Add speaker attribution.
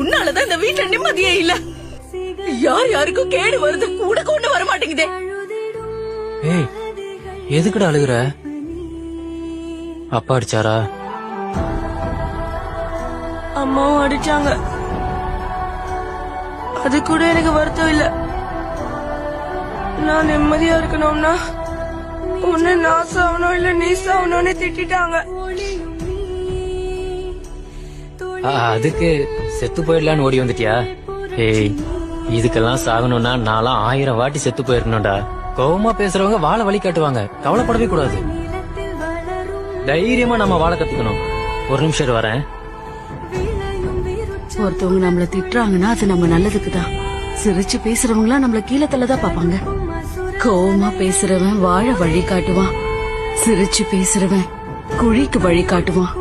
Speaker 1: உன்னாலதான் இந்த வீட்டுல நிம்மதியே இல்ல. யார் யாருக்கும் கேடு வருது, கூட கொண்டு வர மாட்டேங்குதே.
Speaker 2: ஏய், எதுக்குடா அழுகுற? அப்பா அடிச்சாரா?
Speaker 1: அம்மாவும் அடிச்சாங்க. அது கூட எனக்கு வருத்தம் இல்ல. நான் நிம்மதியா இருக்கணும்னா உன்னை நான் சாவணும் இல்ல நீ சாவணும்னு திட்டாங்க.
Speaker 2: அதுக்கு செத்து போயிடலான்னு ஓடி வந்துட்டியா? ஏய், இதுக்கெல்லாம் சாகணும்னா நான்லாம் 1000 வாட்டி செத்து போயிருக்கணும்டா. கோவமா பேசுறவங்க வாழை வழி காட்டுவாங்க, கவலைப்படவே கூடாது. தைரியமா நம்ம வாழ கத்துக்கணும். ஒரு நிமிஷம் வரேன்.
Speaker 3: ஒருத்தவங்க நம்மள திட்டுறாங்கன்னா அது நம்ம நல்லதுக்கு தான். சிரிச்சு பேசுறவங்களா நம்மள கீழே தள்ளதான் பாப்பாங்க. கோவமா பேசுறவன் வாழ வழி காட்டுவான், சிரிச்சு பேசுறவன் குழிக்கு வழி காட்டுவான்.